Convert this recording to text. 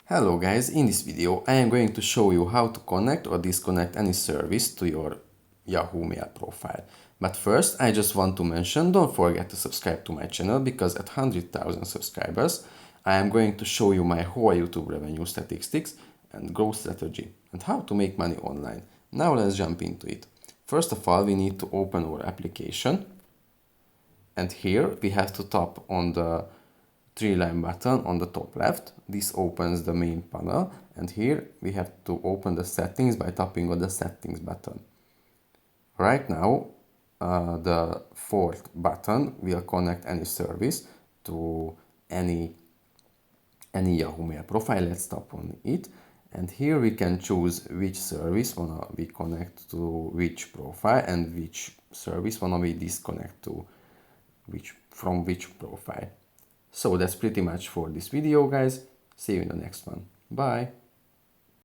Hello guys, in this video I am going to show you how to connect or disconnect any service to your Yahoo Mail profile. But first I just want to mention, don't forget to subscribe to my channel because at 100,000 subscribers I am going to show you my whole YouTube revenue statistics and growth strategy and how to make money online. Now let's jump into it. First of all, we need to open our application, and here we have to tap on the three-line button on the top left. This opens the main panel, and here we have to open the settings by tapping on the settings button. Right now, the fourth button will connect any service to any Yahoo Mail profile. Let's tap on it, and here we can choose which service wanna we connect to which profile and which service wanna we disconnect to from which profile. So that's pretty much for this video, guys. See you in the next one. Bye.